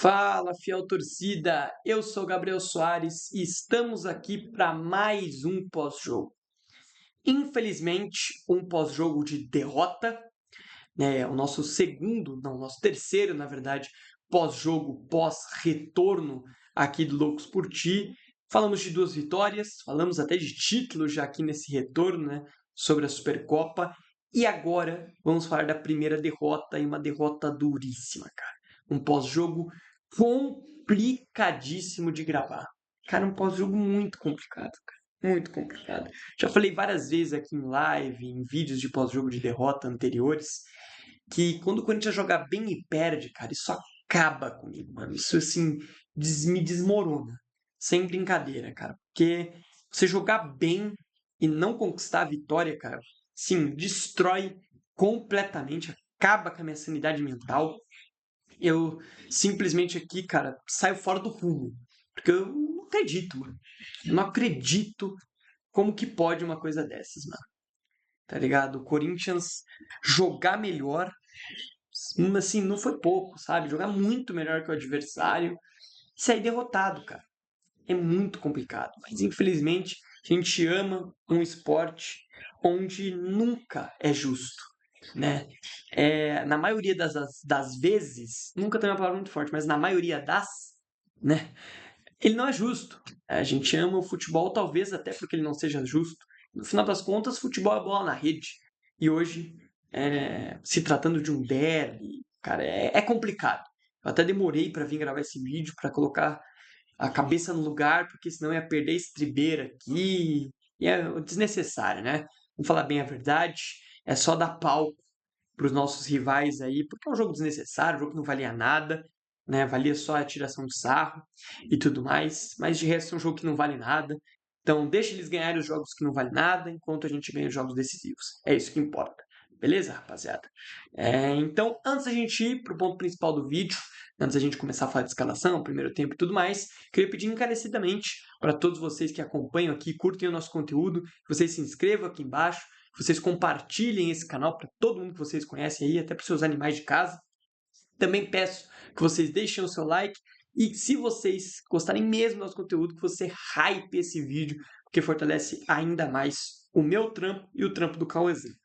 Fala, fiel torcida! Eu sou Gabriel Soares e estamos aqui para mais um pós-jogo. Infelizmente, um pós-jogo de derrota, né? O nosso segundo, não, nosso terceiro, na verdade, pós-jogo, pós-retorno aqui do Loucos por Ti. Falamos de duas vitórias, falamos até de títulos já aqui nesse retorno, né? Sobre a Supercopa. E agora vamos falar da primeira derrota e uma derrota duríssima, cara. Um pós-jogo complicadíssimo de gravar. Cara, um pós-jogo muito complicado, cara. Muito complicado. Já falei várias vezes aqui em live, em vídeos de pós-jogo de derrota anteriores, que quando o Corinthians joga bem e perde, cara, isso acaba comigo, mano. Isso, assim, me desmorona. Sem brincadeira, cara. Porque você jogar bem e não conquistar a vitória, cara, sim, destrói completamente, acaba com a minha sanidade mental. Eu simplesmente aqui, cara, saio fora do rumo. Porque eu não acredito, mano. Eu não acredito como que pode uma coisa dessas, mano. Tá ligado? O Corinthians jogar melhor, assim, não foi pouco, sabe? Jogar muito melhor que o adversário e sair derrotado, cara. É muito complicado. Mas infelizmente a gente ama um esporte onde nunca é justo, né? Na maioria das vezes, nunca tem uma palavra muito forte, mas na maioria das, né? Ele não é justo. A gente ama o futebol, talvez até porque ele não seja justo. No final das contas, futebol é bola na rede. E hoje, se tratando de um derby, cara, é complicado. Eu até demorei para vir gravar esse vídeo, para colocar a cabeça no lugar, porque senão ia perder a estribeira aqui. E é desnecessário, né? Vamos falar bem a verdade. É só dar palco para os nossos rivais aí, porque é um jogo desnecessário, um jogo que não valia nada, né? Valia só a tiração de sarro e tudo mais, mas de resto é um jogo que não vale nada. Então deixa eles ganharem os jogos que não valem nada, enquanto a gente ganha os jogos decisivos. É isso que importa. Beleza, rapaziada? Então, antes da gente ir para o ponto principal do vídeo, antes da gente começar a falar de escalação, primeiro tempo e tudo mais, queria pedir encarecidamente para todos vocês que acompanham aqui, curtem o nosso conteúdo, que vocês se inscrevam aqui embaixo, que vocês compartilhem esse canal para todo mundo que vocês conhecem aí, até para os seus animais de casa. Também peço que vocês deixem o seu like e se vocês gostarem mesmo do nosso conteúdo, que você hype esse vídeo, porque fortalece ainda mais o meu trampo e o trampo do Cauêzinho.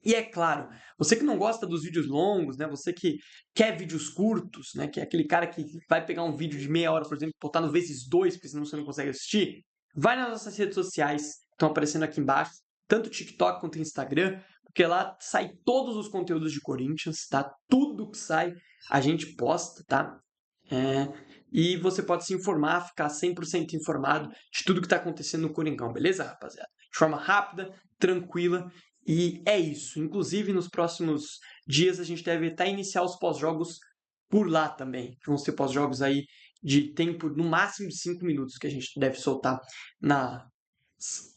E é claro, você que não gosta dos vídeos longos, né? Você que quer vídeos curtos, né? Que é aquele cara que vai pegar um vídeo de meia hora, por exemplo, botar no vezes 2, porque senão você não consegue assistir. Vai nas nossas redes sociais, que estão aparecendo aqui embaixo, tanto TikTok quanto Instagram, porque lá sai todos os conteúdos de Corinthians, tá? Tudo que sai a gente posta, tá? E você pode se informar, ficar 100% informado de tudo que está acontecendo no Coringão, beleza, rapaziada? De forma rápida, tranquila. E é isso. Inclusive, nos próximos dias, a gente deve até iniciar os pós-jogos por lá também. Vão ser pós-jogos aí de tempo, no máximo de 5 minutos, que a gente deve soltar nas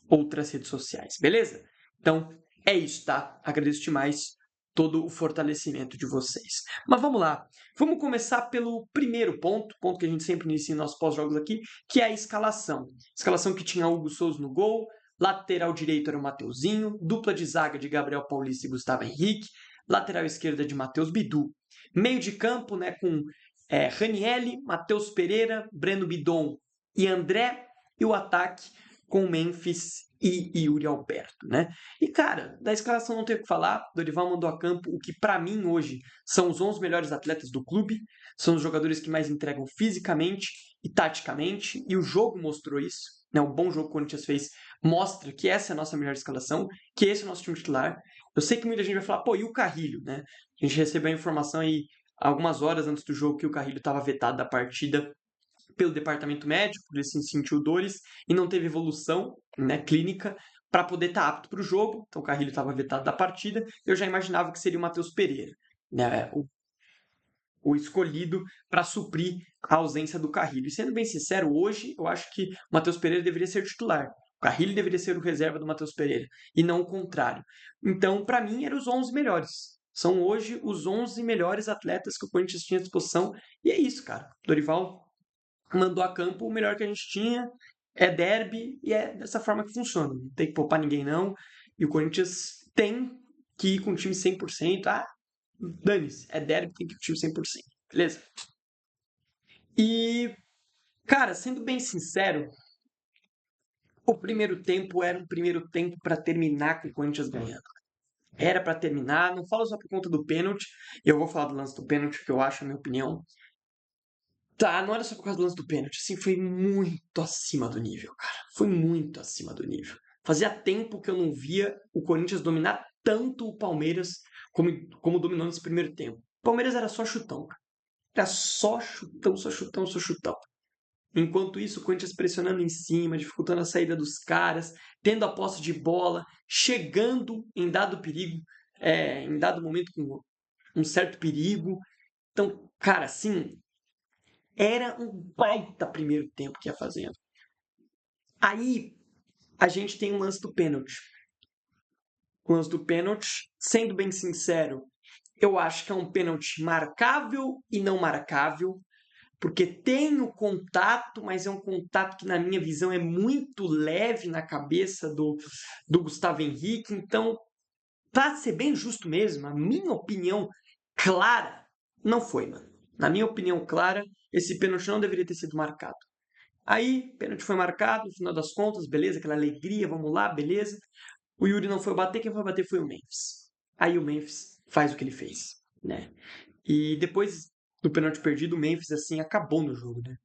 outras redes sociais, beleza? Então, é isso, tá? Agradeço demais todo o fortalecimento de vocês. Mas vamos lá. Vamos começar pelo primeiro ponto que a gente sempre inicia em nossos pós-jogos aqui, que é a escalação. Escalação que tinha Hugo Souza no gol, lateral direito era o Mateuzinho, dupla de zaga de Gabriel Paulista e Gustavo Henrique, lateral esquerda de Matheus Bidu. Meio de campo, né, com Ranielli, Matheus Pereira, Breno Bidon e André, e o ataque com Memphis e Yuri Alberto, né? E, cara, da escalação não tem o que falar. Dorival mandou a campo o que, para mim, hoje, são os 11 melhores atletas do clube. São os jogadores que mais entregam fisicamente e taticamente. E o jogo mostrou isso. Né? O bom jogo que o Corinthians fez mostra que essa é a nossa melhor escalação, que esse é o nosso time titular. Eu sei que muita gente vai falar, pô, e o Carrilho, né? A gente recebeu a informação aí algumas horas antes do jogo que o Carrilho estava vetado da partida pelo departamento médico, ele se sentiu dores e não teve evolução, né, clínica para poder estar apto para o jogo. Então o Carrilho estava vetado da partida. Eu já imaginava que seria o Matheus Pereira, né, o escolhido para suprir a ausência do Carrilho. E sendo bem sincero, hoje eu acho que o Matheus Pereira deveria ser titular. O Carrilho deveria ser o reserva do Matheus Pereira e não o contrário. Então, para mim, eram os 11 melhores. São hoje os 11 melhores atletas que o Corinthians tinha à disposição. E é isso, cara. Dorival mandou a campo o melhor que a gente tinha, é derby e é dessa forma que funciona. Não tem que poupar ninguém não. E o Corinthians tem que ir com o time 100%. Ah, dane-se, é derby, tem que ir com o time 100%. Beleza? E, cara, sendo bem sincero, o primeiro tempo era um primeiro tempo para terminar com o Corinthians ganhando. Era para terminar, não falo só por conta do pênalti, eu vou falar do lance do pênalti, que eu acho, na minha opinião. Tá, não era só por causa do lance do pênalti, assim, foi muito acima do nível, cara. Foi muito acima do nível. Fazia tempo que eu não via o Corinthians dominar tanto o Palmeiras como dominou nesse primeiro tempo. O Palmeiras era só chutão, cara. Era só chutão, só chutão, só chutão. Enquanto isso, o Corinthians pressionando em cima, dificultando a saída dos caras, tendo a posse de bola, chegando em dado perigo, em dado momento com um certo perigo. Então, cara, assim, era um baita primeiro tempo que ia fazendo. Aí, a gente tem o lance do pênalti. O lance do pênalti, sendo bem sincero, eu acho que é um pênalti marcável e não marcável, porque tem o contato, mas é um contato que, na minha visão, é muito leve na cabeça do Gustavo Henrique. Então, para ser bem justo mesmo, a minha opinião clara não foi, mano. Na minha opinião clara, esse pênalti não deveria ter sido marcado. Aí, pênalti foi marcado, no final das contas, beleza, aquela alegria, vamos lá, beleza. O Yuri não foi bater, quem foi bater foi o Memphis. Aí o Memphis faz o que ele fez, né? E depois do pênalti perdido, o Memphis, assim, acabou no jogo, né?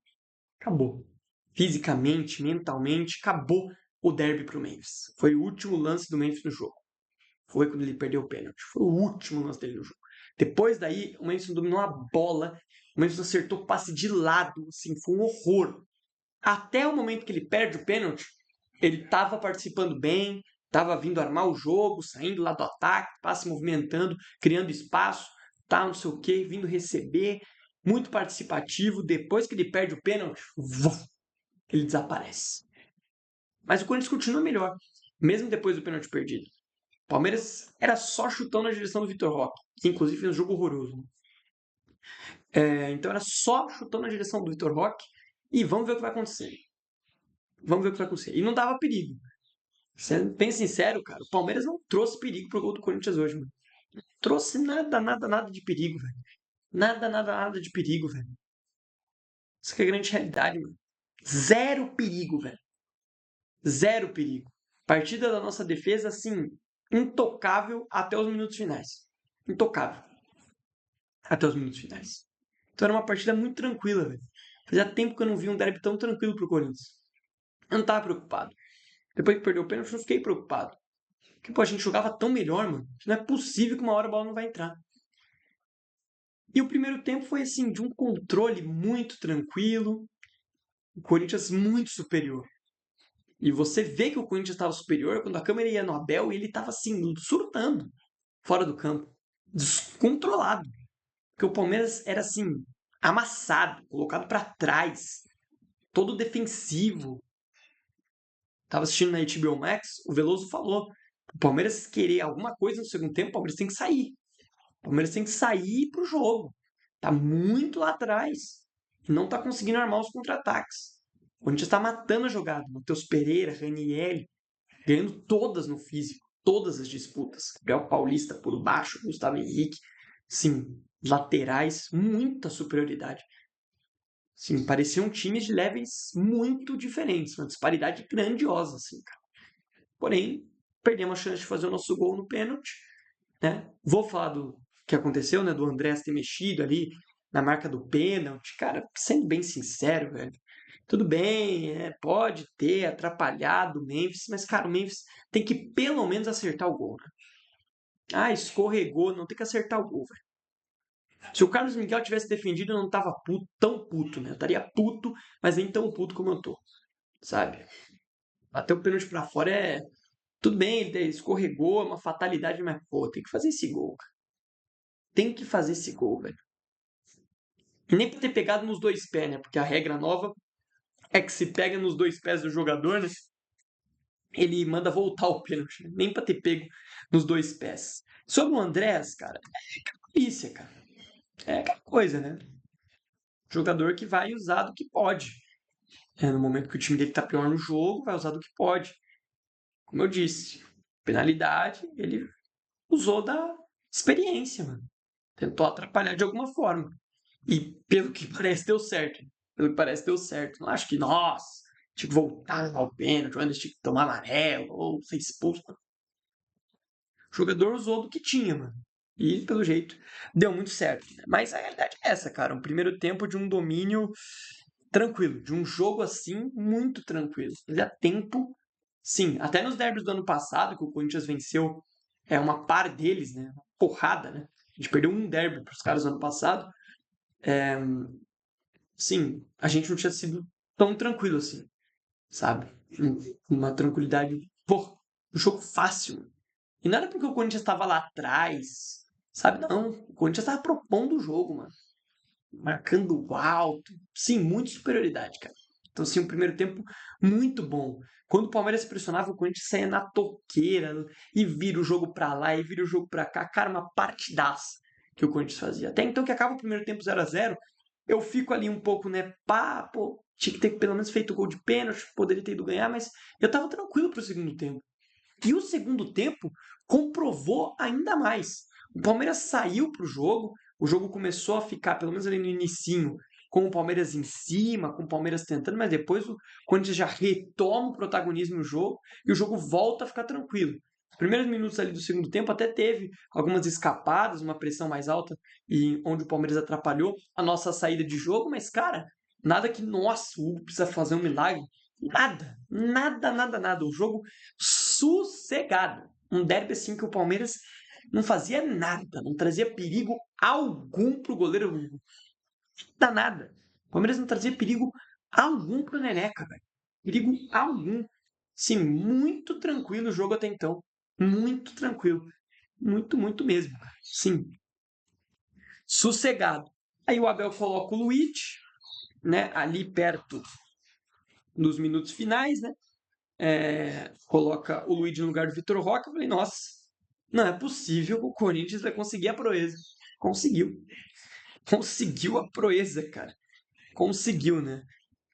Acabou. Fisicamente, mentalmente, acabou o derby pro Memphis. Foi o último lance do Memphis no jogo. Foi quando ele perdeu o pênalti. Foi o último lance dele no jogo. Depois daí, o Memphis dominou a bola, o Memphis acertou o passe de lado, assim, foi um horror. Até o momento que ele perde o pênalti, ele estava participando bem, estava vindo armar o jogo, saindo lá do ataque, se movimentando, criando espaço, tá, não sei o que, vindo receber, muito participativo. Depois que ele perde o pênalti, ele desaparece. Mas o Corinthians continua melhor, mesmo depois do pênalti perdido. O Palmeiras era só chutão na direção do Vitor Roque, que inclusive fez um jogo horroroso. Então era só chutão na direção do Vitor Roque e vamos ver o que vai acontecer. Vamos ver o que vai acontecer. E não dava perigo. Sendo bem sincero, cara, o Palmeiras não trouxe perigo pro gol do Corinthians hoje, mano. Trouxe nada, nada, nada de perigo, velho. Nada, nada, nada de perigo, velho. Isso que é a grande realidade, mano. Zero perigo, velho. Zero perigo. Partida da nossa defesa, assim, intocável até os minutos finais. Intocável. Até os minutos finais. Então era uma partida muito tranquila, velho. Fazia tempo que eu não vi um derby tão tranquilo pro Corinthians. Eu não tava preocupado. Depois que perdeu o pênalti, eu não fiquei preocupado. Porque, pô, a gente jogava tão melhor, mano. Que não é possível que uma hora a bola não vai entrar. E o primeiro tempo foi, assim, de um controle muito tranquilo. O Corinthians muito superior. E você vê que o Corinthians estava superior quando a câmera ia no Abel e ele estava, assim, surtando fora do campo. Descontrolado. Porque o Palmeiras era, assim, amassado, colocado para trás. Todo defensivo. Tava assistindo na HBO Max, o Veloso falou. O Palmeiras querer alguma coisa no segundo tempo, o Palmeiras tem que sair. O Palmeiras tem que sair pro jogo. Tá muito lá atrás. E não tá conseguindo armar os contra-ataques. O Corinthians tá matando a jogada. Matheus Pereira, Raniel, ganhando todas no físico. Todas as disputas. Gabriel Paulista por baixo, Gustavo Henrique. Sim, laterais, muita superioridade. Sim, pareciam times de levels muito diferentes. Uma disparidade grandiosa, assim, cara. Porém, perdemos a chance de fazer o nosso gol no pênalti, né? Vou falar do que aconteceu, né? Do Andrés ter mexido ali na marca do pênalti. Cara, sendo bem sincero, velho. Tudo bem, pode ter atrapalhado o Memphis, mas, cara, o Memphis tem que pelo menos acertar o gol, né? Ah, escorregou, não tem que acertar o gol, velho. Se o Carlos Miguel tivesse defendido, eu não tava puto, tão puto, né? Eu estaria puto, mas nem tão puto como eu tô, sabe? Até o pênalti pra fora é. Tudo bem, ele escorregou, é uma fatalidade, mas, pô, tem que fazer esse gol, cara. Tem que fazer esse gol, velho. E nem pra ter pegado nos dois pés, né? Porque a regra nova é que se pega nos dois pés do jogador, né? Ele manda voltar o pênalti. Né? Nem pra ter pego nos dois pés. Sobre o Andrés, cara, é polícia, cara. É aquela coisa, né? Jogador que vai usar do que pode. No momento que o time dele tá pior no jogo, vai usar do que pode. Como eu disse, penalidade, ele usou da experiência, mano. Tentou atrapalhar de alguma forma. E pelo que parece, deu certo. pelo que parece, deu certo. Não acho que, nossa, tinha que voltar ao pênalti, o Anderson tinha que tomar amarelo, ou ser expulso. O jogador usou do que tinha, mano. E, pelo jeito, deu muito certo. Né? Mas a realidade é essa, cara. Um primeiro tempo de um domínio tranquilo, de um jogo assim, muito tranquilo. Fazia tempo, sim, até nos derbys do ano passado, que o Corinthians venceu uma par deles, né? Uma porrada, né? A gente perdeu um derby para os caras no ano passado. Sim, a gente não tinha sido tão tranquilo assim, sabe? Uma tranquilidade, pô, um jogo fácil. E não era porque o Corinthians estava lá atrás, sabe? Não, o Corinthians estava propondo o jogo, mano. Marcando alto. Sim, muita superioridade, cara. Então, sim, um primeiro tempo muito bom. Quando o Palmeiras se pressionava, o Corinthians saía na toqueira e vira o jogo pra lá e vira o jogo pra cá. Cara, uma partidaça que o Corinthians fazia. Até então que acaba o primeiro tempo 0-0, eu fico ali um pouco, né? Pá, pô, tinha que ter pelo menos feito o gol de pênalti, poderia ter ido ganhar, mas eu tava tranquilo pro segundo tempo. E o segundo tempo comprovou ainda mais. O Palmeiras saiu para o jogo começou a ficar, pelo menos ali no inicinho, com o Palmeiras em cima, com o Palmeiras tentando, mas depois o Corinthians já retoma o protagonismo no jogo e o jogo volta a ficar tranquilo. Os primeiros minutos ali do segundo tempo até teve algumas escapadas, uma pressão mais alta, e onde o Palmeiras atrapalhou a nossa saída de jogo, mas, cara, nada que, nossa, o Hugo precisa fazer um milagre. Nada, nada, nada, nada. O jogo sossegado. Um derby assim que o Palmeiras não fazia nada, não trazia perigo algum pro goleiro. Nada, nada. O Palmeiras não trazia perigo algum pro Neneca, velho. Perigo algum. Sim, muito tranquilo o jogo até então. Muito tranquilo. Muito, muito mesmo. Sim, sossegado. Aí o Abel coloca o Luiz, né, ali perto nos minutos finais, né? Coloca o Luiz no lugar do Vitor Roque. Eu falei, nossa, não é possível que o Corinthians vai conseguir a proeza. Conseguiu. Conseguiu a proeza, cara. Conseguiu, né?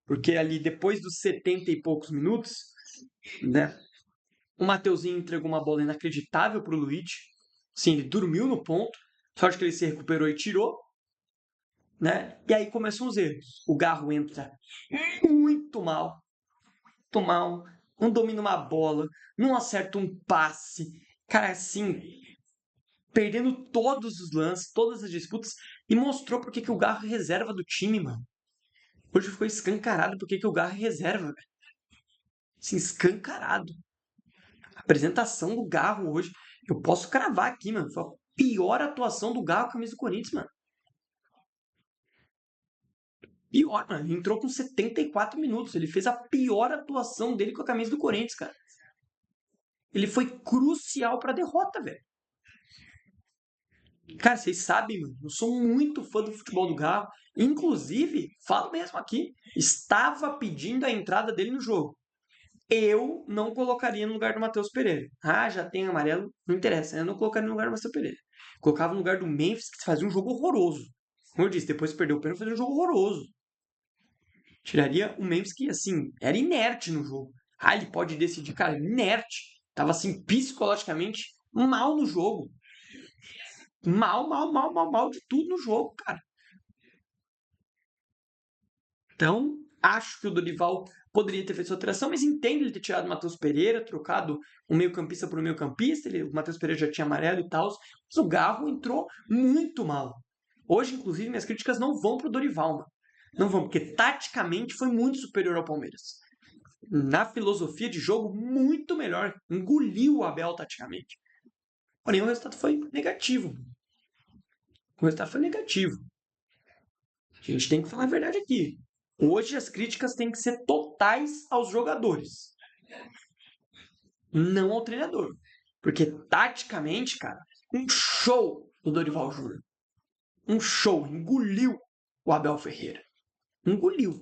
Porque ali, depois dos 70 e poucos minutos, né? O Mateuzinho entregou uma bola inacreditável pro Luiz. Sim, ele dormiu no ponto. Sorte que ele se recuperou e tirou. Né? E aí começam os erros. O Garro entra muito mal. Muito mal. Não domina uma bola. Não acerta um passe. Cara, assim, perdendo todos os lances, todas as disputas, e mostrou porque que o Garro é reserva do time, mano. Hoje ficou escancarado porque que o Garro é reserva, velho. Assim, escancarado. A apresentação do Garro hoje, eu posso cravar aqui, mano. Foi a pior atuação do Garro com a camisa do Corinthians, mano. Pior, mano. Ele entrou com 74 minutos. Ele fez a pior atuação dele com a camisa do Corinthians, cara. Ele foi crucial pra derrota, velho. Cara, vocês sabem, mano, eu sou muito fã do futebol do Garro. Inclusive, falo mesmo aqui, estava pedindo a entrada dele no jogo. Eu não colocaria no lugar do Matheus Pereira. Ah, já tem amarelo, não interessa. Eu não colocaria no lugar do Matheus Pereira. Colocava no lugar do Memphis, que fazia um jogo horroroso. Como eu disse, depois que perdeu o pênalti, fazia um jogo horroroso. Tiraria o Memphis que, assim, era inerte no jogo. Ah, ele pode decidir, cara, inerte. Tava, assim, psicologicamente mal no jogo. Mal, mal, mal, mal, mal de tudo no jogo, cara. Então, acho que o Dorival poderia ter feito essa alteração, mas entendo ele ter tirado o Matheus Pereira, trocado o meio-campista por um meio-campista. O Matheus Pereira já tinha amarelo e tal. Mas o Garro entrou muito mal. Hoje, inclusive, minhas críticas não vão pro Dorival, mano. Não vão, porque taticamente foi muito superior ao Palmeiras. Na filosofia de jogo, muito melhor. Engoliu o Abel taticamente. Porém, o resultado foi negativo. O resultado foi negativo. A gente tem que falar a verdade aqui. Hoje as críticas têm que ser totais aos jogadores, não ao treinador. Porque taticamente, cara, um show do Dorival Júnior. Um show. Engoliu o Abel Ferreira. Engoliu.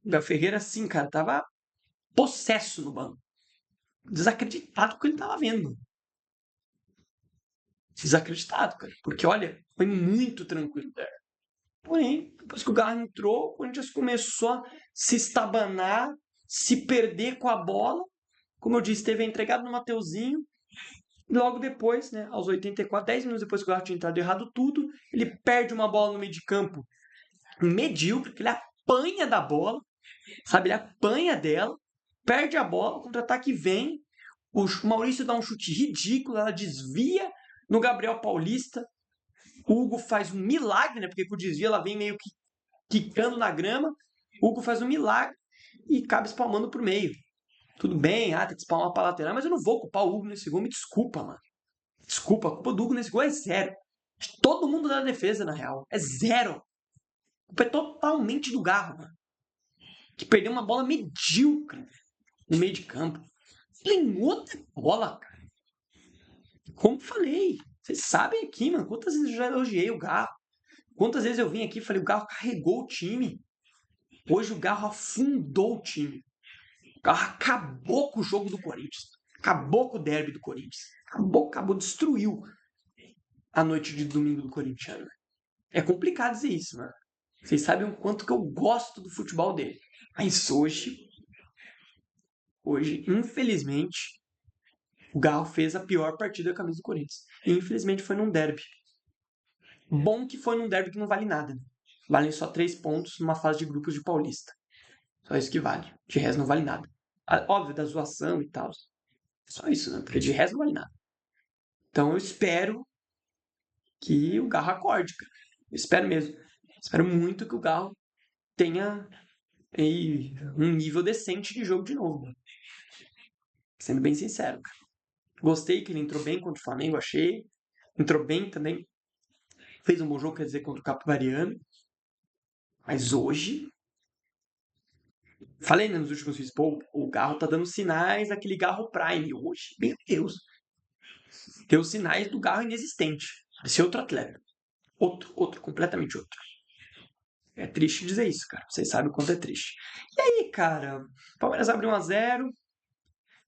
O Abel Ferreira, assim, cara, tava possesso no banco. Desacreditado com o que ele tava vendo. Desacreditado, cara. Porque, olha, foi muito tranquilo. Porém, depois que o Garro entrou, o Corinthians começou a se estabanar, se perder com a bola. Como eu disse, teve a entregada no Mateuzinho. E logo depois, né, aos 84, 10 minutos depois que o Garro tinha entrado errado tudo, ele perde uma bola no meio de campo medíocre, que ele apanha da bola, sabe? Ele apanha dela, perde a bola, o contra-ataque vem, o Maurício dá um chute ridículo, ela desvia no Gabriel Paulista, o Hugo faz um milagre, né? Porque com o desvio ela vem meio que quicando na grama, o Hugo faz um milagre e acaba espalmando pro meio. Tudo bem, tem que espalmar pra lateral, mas eu não vou culpar o Hugo nesse gol, me desculpa, mano. Desculpa, a culpa do Hugo nesse gol é zero. Todo mundo da defesa, na real. É zero. A culpa é totalmente do Garro, mano. Que perdeu uma bola medíocre no meio de campo. Tem outra bola, cara. Como falei, vocês sabem aqui, mano, quantas vezes eu já elogiei o Garro. Quantas vezes eu vim aqui e falei, o Garro carregou o time. Hoje o Garro afundou o time. O Garro acabou com o jogo do Corinthians. Acabou com o derby do Corinthians. Acabou, destruiu a noite de domingo do Corinthians. É complicado dizer isso, mano. Vocês sabem o quanto que eu gosto do futebol dele. Mas hoje, infelizmente, o Garro fez a pior partida da camisa do Corinthians. E infelizmente foi num derby. Bom que foi num derby que não vale nada. Né? Valem só 3 pontos numa fase de grupos de Paulista. Só isso que vale. De resto não vale nada. Óbvio, da zoação e tal. Só isso, né? Porque de resto não vale nada. Então eu espero que o Garro acorde, cara. Eu espero mesmo. Espero muito que o Garro tenha aí, um nível decente de jogo de novo. Né? Sendo bem sincero, cara. Gostei que ele entrou bem contra o Flamengo, achei. Entrou bem também. Fez um bom jogo, quer dizer, contra o Capivariano. Mas hoje. Falei né, nos últimos vídeos, pô, o Garro tá dando sinais daquele Garro Prime hoje. Meu Deus. Deu sinais do Garro inexistente. Esse outro atleta. Outro, completamente outro. É triste dizer isso, cara. Vocês sabem o quanto é triste. E aí, cara, Palmeiras abre 1-0.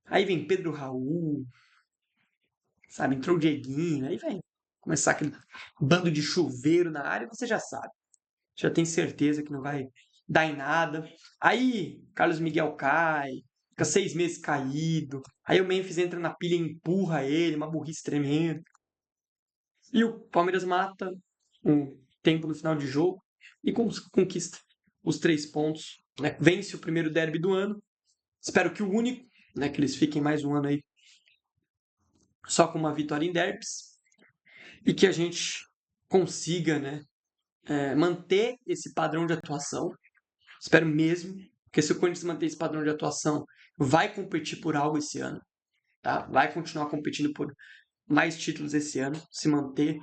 Aí vem Pedro Raul. Sabe, entrou o Dieguinho. Aí vem começar aquele bando de chuveiro na área. Você já sabe. Já tem certeza que não vai dar em nada. Aí, Carlos Miguel cai. Fica 6 meses caído. Aí o Memphis entra na pilha e empurra ele. Uma burrice tremenda. E o Palmeiras mata um tempo no final de jogo e conquista os 3 pontos. Né? Vence o primeiro derby do ano. Espero que o único, né? Que eles fiquem mais um ano aí só com uma vitória em derbys. E que a gente consiga, né? Manter esse padrão de atuação. Espero mesmo que se o Corinthians manter esse padrão de atuação, vai competir por algo esse ano. Tá? Vai continuar competindo por mais títulos esse ano. Se manter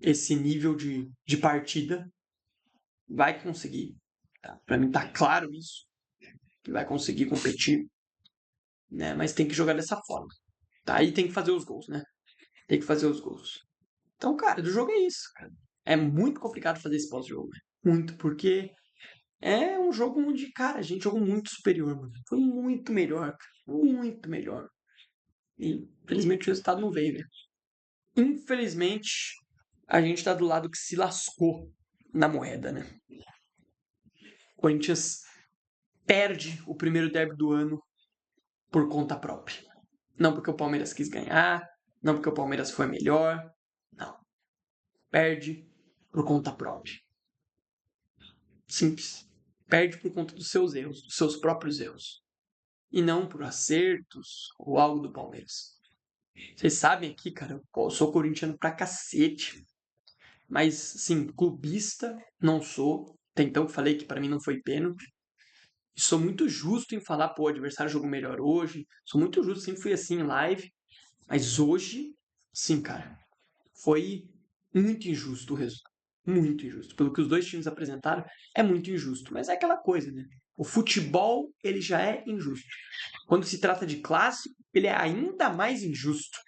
esse nível de partida, vai conseguir. Tá? Para mim tá claro isso. Que vai conseguir competir. Né? Mas tem que jogar dessa forma. Tá? E tem que fazer os gols, né? Tem que fazer os gols. Então, cara, do jogo é isso, cara. É muito complicado fazer esse pós-jogo. Né? Muito, porque é um jogo onde, cara, a gente jogou muito superior, mano. Foi muito melhor, cara. Muito melhor. E, infelizmente, o resultado não veio, né? Infelizmente, a gente tá do lado que se lascou na moeda, né? O Corinthians perde o primeiro derby do ano por conta própria. Não porque o Palmeiras quis ganhar, não porque o Palmeiras foi melhor. Não. Perde por conta própria. Simples. Perde por conta dos seus erros, dos seus próprios erros. E não por acertos ou algo do Palmeiras. Vocês sabem aqui, cara, eu sou corintiano pra cacete. Mas, sim, clubista não sou. Até então falei que pra mim não foi pênalti. E sou muito justo em falar, pô, o adversário jogou melhor hoje. Sou muito justo, sempre fui assim em live. Mas hoje, sim, cara, foi muito injusto o resultado. Muito injusto. Pelo que os dois times apresentaram, é muito injusto. Mas é aquela coisa, né? O futebol, ele já é injusto. Quando se trata de clássico, ele é ainda mais injusto,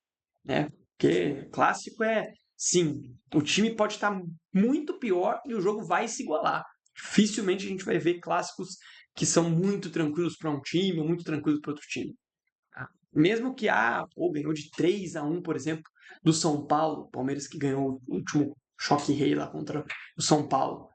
né? Porque clássico é, sim, o time pode estar muito pior e o jogo vai se igualar. Dificilmente a gente vai ver clássicos que são muito tranquilos para um time ou muito tranquilos para outro time. Mesmo que ganhou de 3-1, por exemplo, do São Paulo, Palmeiras que ganhou o último choque rei lá contra o São Paulo.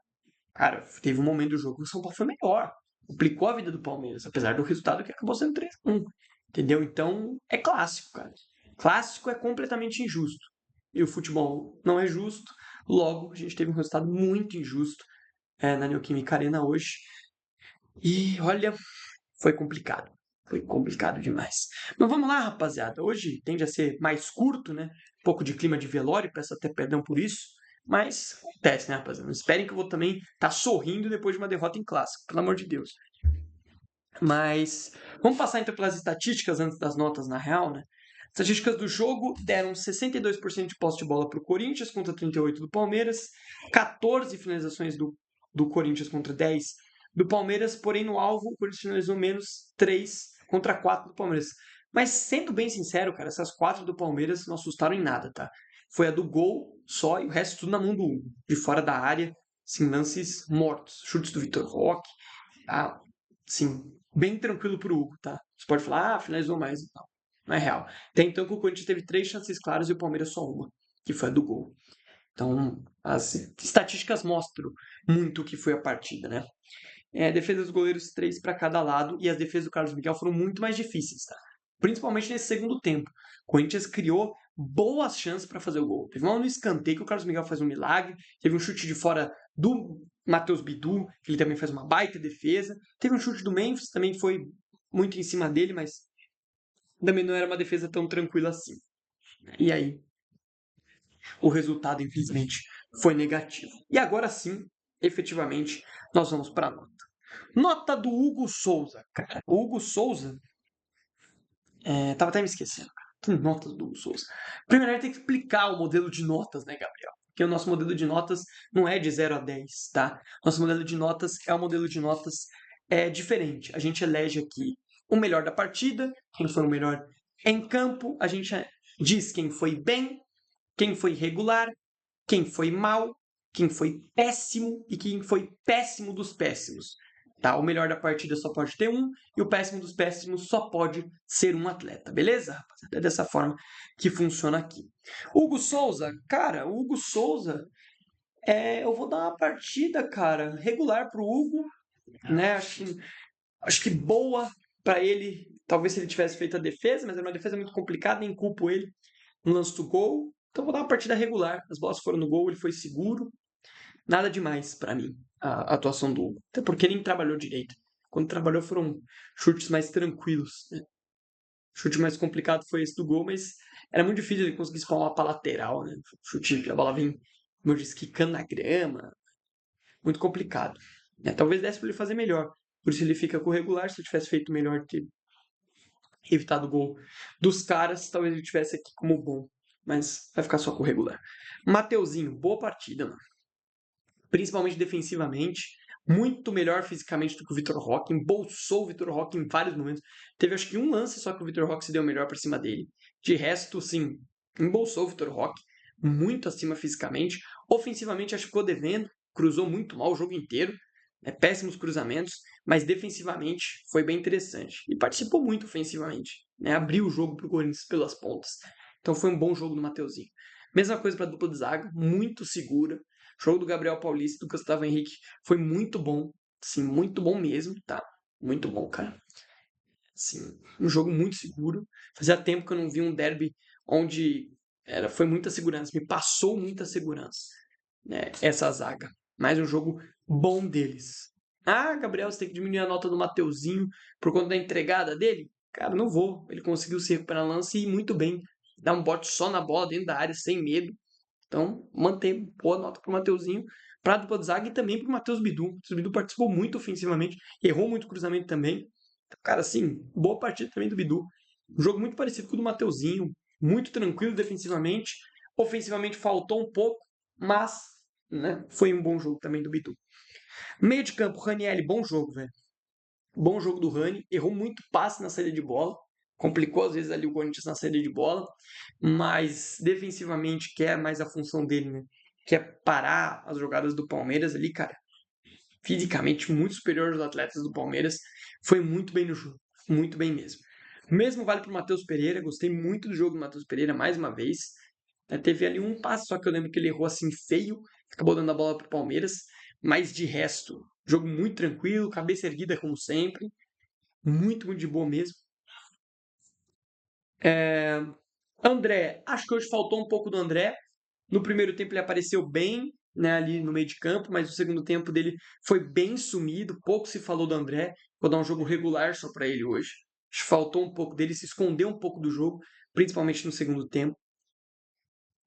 Cara, teve um momento do jogo que o São Paulo foi melhor. Complicou a vida do Palmeiras, apesar do resultado que acabou sendo 3-1. Entendeu? Então, é clássico, cara. Clássico é completamente injusto. E o futebol não é justo. Logo, a gente teve um resultado muito injusto na Neoquímica Arena hoje. E olha, foi complicado. Foi complicado demais. Mas vamos lá, rapaziada. Hoje tende a ser mais curto, né? Um pouco de clima de velório, peço até perdão por isso. Mas acontece, né, rapaziada? Não esperem que eu vou também estar sorrindo depois de uma derrota em clássico, pelo amor de Deus. Mas vamos passar então pelas estatísticas antes das notas na real, né? Estatísticas do jogo deram 62% de posse de bola para o Corinthians contra 38% do Palmeiras, 14 finalizações do Corinthians contra 10 do Palmeiras, porém no alvo o Corinthians finalizou menos 3 contra 4 do Palmeiras. Mas sendo bem sincero, cara, essas 4 do Palmeiras não assustaram em nada, tá? Foi a do gol só e o resto tudo na mão do Hugo, de fora da área, sim, lances mortos, chutes do Vitor Roque, ah, sim, bem tranquilo pro Hugo, tá? Você pode falar, finalizou mais. Não, não é real. Até então que o Corinthians teve 3 chances claras e o Palmeiras só uma, que foi a do gol. Então, as estatísticas mostram muito o que foi a partida, né? Defesa dos goleiros, 3 para cada lado, e as defesas do Carlos Miguel foram muito mais difíceis, tá? Principalmente nesse segundo tempo. O Corinthians criou boas chances para fazer o gol. Teve uma no escanteio que o Carlos Miguel faz um milagre, teve um chute de fora do Matheus Bidu, que ele também faz uma baita defesa. Teve um chute do Memphis, também foi muito em cima dele, mas também não era uma defesa tão tranquila assim. E aí, o resultado, infelizmente, foi negativo. E agora sim, efetivamente, nós vamos para a nota. Nota do Hugo Souza, cara. O Hugo Souza, tava até me esquecendo, cara. Que notas do Hugo Souza? Primeiro, tem que explicar o modelo de notas, né, Gabriel? Porque o nosso modelo de notas não é de 0 a 10, tá? Nosso modelo de notas é um modelo de notas diferente. A gente elege aqui o melhor da partida, quem foi o melhor em campo, a gente diz quem foi bem, quem foi regular, quem foi mal, quem foi péssimo e quem foi péssimo dos péssimos. Tá? O melhor da partida só pode ter um e o péssimo dos péssimos só pode ser um atleta, beleza, rapaziada? É dessa forma que funciona aqui. Hugo Souza, cara, o Hugo Souza, eu vou dar uma partida, cara, regular pro Hugo, né? Acho que boa para ele. Talvez se ele tivesse feito a defesa, mas era uma defesa muito complicada, nem culpo ele no lance do gol. Então vou dar uma partida regular. As bolas foram no gol, ele foi seguro. Nada demais para mim, a atuação do Hugo. Até porque nem trabalhou direito. Quando trabalhou foram chutes mais tranquilos. Né? O chute mais complicado foi esse do gol, mas era muito difícil ele conseguir espalmar para lateral. Né? Chute, a bola vem, como eu disse, quicando na grama. Muito complicado. Talvez desse para ele fazer melhor. Por isso ele fica com o regular. Se ele tivesse feito melhor, ter evitado o gol dos caras, talvez ele tivesse aqui como bom. Mas vai ficar só com o regular. Mateuzinho, boa partida, mano. Principalmente defensivamente, muito melhor fisicamente do que o Vitor Roque, embolsou o Vitor Roque em vários momentos. Teve acho que um lance só que o Vitor Roque se deu melhor para cima dele. De resto, sim, embolsou o Vitor Roque, muito acima fisicamente. Ofensivamente, acho que ficou devendo, cruzou muito mal o jogo inteiro, péssimos cruzamentos, mas defensivamente foi bem interessante. E participou muito ofensivamente, abriu o jogo para o Corinthians pelas pontas. Então foi um bom jogo do Mateuzinho. Mesma coisa para a dupla de zaga, muito segura. O jogo do Gabriel Paulista e do Gustavo Henrique foi muito bom. Sim, muito bom mesmo, tá? Muito bom, cara. Sim, um jogo muito seguro. Fazia tempo que eu não vi um derby onde foi muita segurança, me passou muita segurança, essa zaga. Mais um jogo bom deles. Ah, Gabriel, você tem que diminuir a nota do Mateuzinho por conta da entregada dele? Cara, não vou. Ele conseguiu se recuperar no lance e muito bem. Dar um bote só na bola dentro da área, sem medo. Então, manter boa nota para o Mateuzinho, para a dupla de zaga e também para o Matheus Bidu. O Matheus Bidu participou muito ofensivamente, errou muito cruzamento também. Então, cara, assim, boa partida também do Bidu. Um jogo muito parecido com o do Mateuzinho, muito tranquilo defensivamente. Ofensivamente faltou um pouco, mas foi um bom jogo também do Bidu. Meio de campo, Raniel, bom jogo, velho. Bom jogo do Rani, errou muito passe na saída de bola, complicou às vezes ali o Corinthians na saída de bola, mas defensivamente, que é mais a função dele, né? Que é parar as jogadas do Palmeiras ali, cara. Fisicamente muito superior aos atletas do Palmeiras, foi muito bem no jogo, muito bem mesmo. O mesmo vale para o Matheus Pereira, gostei muito do jogo do Matheus Pereira mais uma vez. Teve ali um passe, só que eu lembro que ele errou assim feio, acabou dando a bola para o Palmeiras, mas de resto, jogo muito tranquilo, cabeça erguida como sempre, muito, muito de boa mesmo. André, acho que hoje faltou um pouco do André. No primeiro tempo ele apareceu bem, né, ali no meio de campo, mas o segundo tempo dele foi bem sumido, pouco se falou do André. Vou dar um jogo regular só para ele hoje. Acho que faltou um pouco dele, se escondeu um pouco do jogo, principalmente no segundo tempo.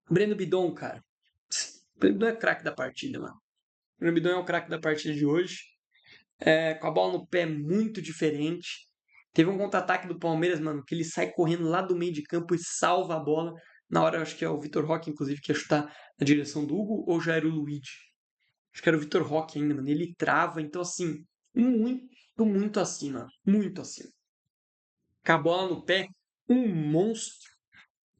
Breno Bidon, cara. O Breno Bidon é craque da partida, mano. O Breno Bidon é o craque da partida de hoje. Com a bola no pé muito diferente. Teve um contra-ataque do Palmeiras, mano, que ele sai correndo lá do meio de campo e salva a bola. Na hora, acho que é o Vitor Roque, inclusive, que ia chutar na direção do Hugo, ou já era o Luigi? Acho que era o Vitor Roque ainda, mano. Ele trava, então, assim, muito, muito acima. Muito acima. Com a bola no pé, um monstro.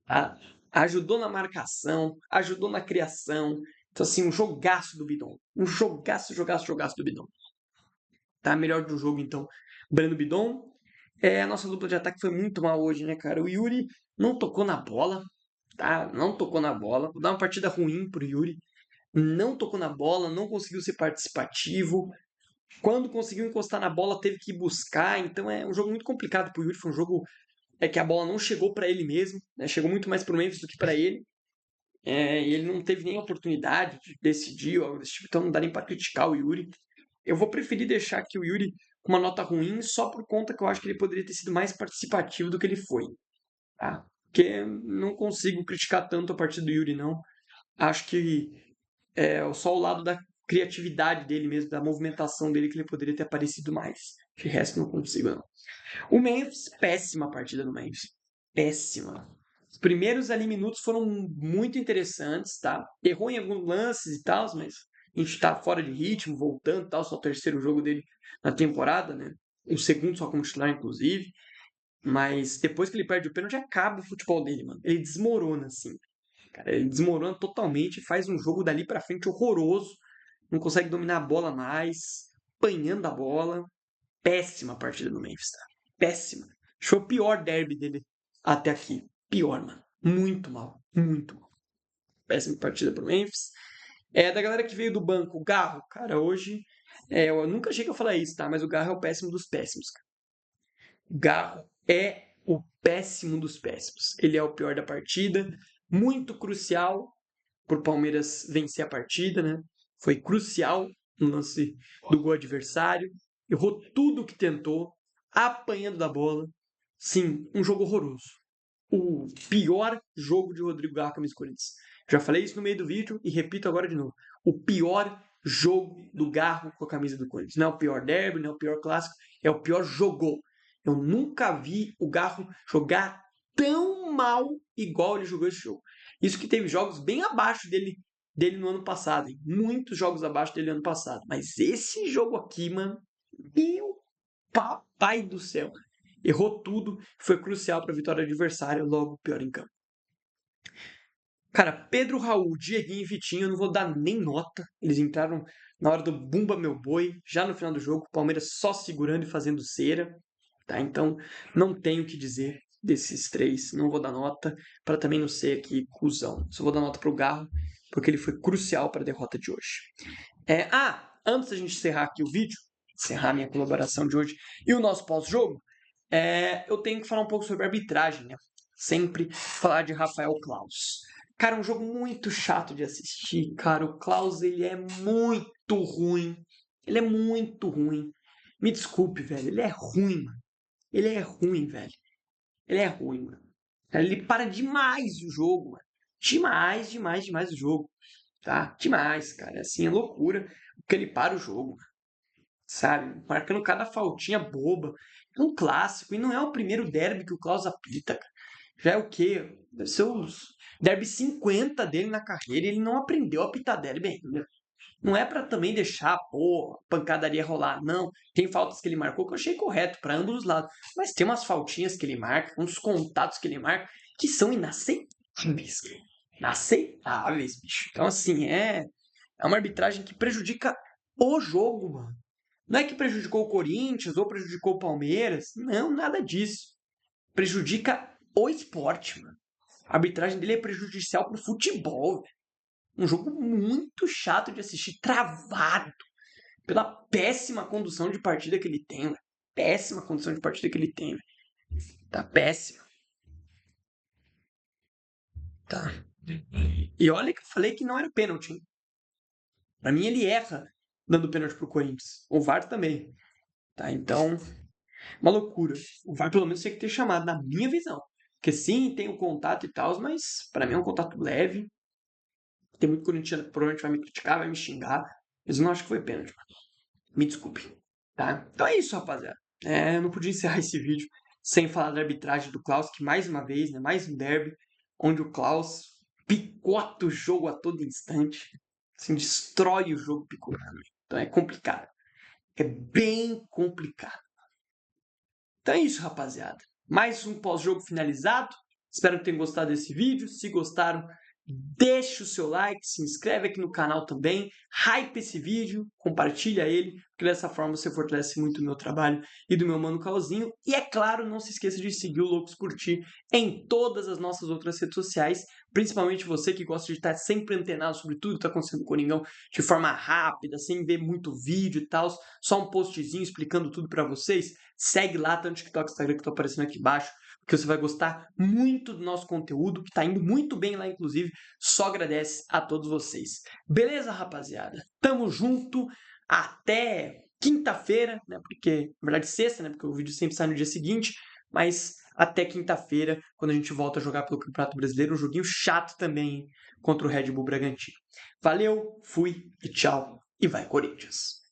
Tá? Ajudou na marcação, ajudou na criação. Então, assim, um jogaço do Bidon. Um jogaço, jogaço, jogaço do Bidon. Tá? Melhor do jogo, então, Breno Bidon. A nossa dupla de ataque foi muito mal hoje, né, cara? O Yuri não tocou na bola, tá? Não tocou na bola. Vou dar uma partida ruim pro Yuri. Não tocou na bola, não conseguiu ser participativo. Quando conseguiu encostar na bola, teve que ir buscar. Então é um jogo muito complicado pro Yuri. Foi um jogo que a bola não chegou para ele mesmo, né? Chegou muito mais pro Memphis do que para ele. E ele não teve nem oportunidade de decidir algo desse tipo, então não dá nem para criticar o Yuri. Eu vou preferir deixar aqui o Yuri com uma nota ruim só por conta que eu acho que ele poderia ter sido mais participativo do que ele foi. Tá? Porque não consigo criticar tanto a partida do Yuri, não. Acho que é só o lado da criatividade dele mesmo, da movimentação dele, que ele poderia ter aparecido mais. De resto, não consigo, não. O Memphis, péssima partida do Memphis. Péssima. Os primeiros ali minutos foram muito interessantes, tá? Errou em alguns lances e tal, mas a gente tá fora de ritmo, voltando e tal. Só o terceiro jogo dele na temporada, né? O segundo só como titular, inclusive. Mas depois que ele perde o pênalti, acaba o futebol dele, mano. Ele desmorona, assim. Cara, ele desmorona totalmente, faz um jogo dali pra frente horroroso. Não consegue dominar a bola mais, apanhando a bola. Péssima partida do Memphis, tá? Péssima. Foi o pior derby dele até aqui. Pior, mano. Muito mal. Muito mal. Péssima partida pro Memphis. Da galera que veio do banco, o Garro, cara, hoje. Eu nunca achei que eu falar isso, tá? Mas o Garro é o péssimo dos péssimos, cara. O Garro é o péssimo dos péssimos. Ele é o pior da partida. Muito crucial pro Palmeiras vencer a partida, né? Foi crucial no lance do gol adversário. Errou tudo que tentou, apanhando da bola. Sim, um jogo horroroso. O pior jogo de Rodrigo Garro com a camisa do Corinthians. Já falei isso no meio do vídeo e repito agora de novo. O pior jogo do Garro com a camisa do Corinthians. Não é o pior derby, não é o pior clássico, é o pior jogo. Eu nunca vi o Garro jogar tão mal igual ele jogou esse jogo. Isso que teve jogos bem abaixo dele no ano passado. Hein? Muitos jogos abaixo dele no ano passado. Mas esse jogo aqui, mano, meu papai do céu. Errou tudo, foi crucial para a vitória do adversário, logo pior em campo. Cara, Pedro, Raul, Dieguinho e Vitinho, eu não vou dar nem nota. Eles entraram na hora do Bumba Meu Boi, já no final do jogo, o Palmeiras só segurando e fazendo cera. Tá? Então, não tenho o que dizer desses três. Não vou dar nota, para também não ser aqui cuzão. Só vou dar nota pro Garro, porque ele foi crucial para a derrota de hoje. Antes da gente encerrar aqui o vídeo, encerrar minha colaboração de hoje e o nosso pós-jogo, eu tenho que falar um pouco sobre arbitragem, né? Sempre falar de Rafael Claus. Cara, é um jogo muito chato de assistir, cara. O Klaus, ele é muito ruim. Ele é muito ruim. Me desculpe, velho. Ele é ruim, mano. Ele é ruim, velho. Ele é ruim, mano. Ele para demais o jogo, mano. Demais, demais, demais o jogo. Tá? Demais, cara. Assim, é loucura porque ele para o jogo, sabe? Marcando cada faltinha boba. É um clássico. E não é o primeiro derby que o Klaus apita, cara. Já é o quê? Deve ser os derby 50 dele na carreira e ele não aprendeu a apitar derby ainda. Não é pra também deixar, pô, a pancadaria rolar. Não. Tem faltas que ele marcou que eu achei correto pra ambos os lados. Mas tem umas faltinhas que ele marca, uns contatos que ele marca, que são inaceitáveis. Inaceitáveis, bicho. Então, assim, é uma arbitragem que prejudica o jogo, mano. Não é que prejudicou o Corinthians ou prejudicou o Palmeiras. Não, nada disso. Prejudica o esporte, mano. A arbitragem dele é prejudicial pro futebol. Um jogo muito chato de assistir, travado pela péssima condução de partida que ele tem, velho. Péssima condução de partida que ele tem, velho. Tá péssimo. Tá. E olha que eu falei que não era pênalti, hein? Pra mim, ele erra dando pênalti pro Corinthians. O VAR também. Tá? Então, uma loucura. O VAR pelo menos tinha que ter chamado, na minha visão. Porque sim, tem o contato e tal, mas pra mim é um contato leve. Tem muito corintiano que provavelmente vai me criticar, vai me xingar. Mas eu não acho que foi pênalti. Me desculpe. Tá? Então é isso, rapaziada. Eu não podia encerrar esse vídeo sem falar da arbitragem do Klaus, que mais uma vez, né, mais um derby, onde o Klaus picota o jogo a todo instante. Assim, destrói o jogo picotando. Então é complicado. É bem complicado. Então é isso, rapaziada. Mais um pós-jogo finalizado. Espero que tenham gostado desse vídeo. Se gostaram, deixe o seu like, se inscreve aqui no canal também, hype esse vídeo, compartilha ele, porque dessa forma você fortalece muito o meu trabalho e do meu mano Cauzinho. E é claro, não se esqueça de seguir o Loucos por Ti em todas as nossas outras redes sociais, principalmente você que gosta de estar sempre antenado sobre tudo que está acontecendo com o Coringão de forma rápida, sem ver muito vídeo e tal, só um postzinho explicando tudo para vocês. Segue lá, tanto no TikTok, Instagram que estão aparecendo aqui embaixo, porque você vai gostar muito do nosso conteúdo, que está indo muito bem lá, inclusive. Só agradece a todos vocês. Beleza, rapaziada? Tamo junto. Até quinta-feira, né? Porque, na verdade, sexta, né? Porque o vídeo sempre sai no dia seguinte. Mas até quinta-feira, quando a gente volta a jogar pelo Campeonato Brasileiro. Um joguinho chato também, hein, contra o Red Bull Bragantino. Valeu, fui e tchau. E vai, Corinthians!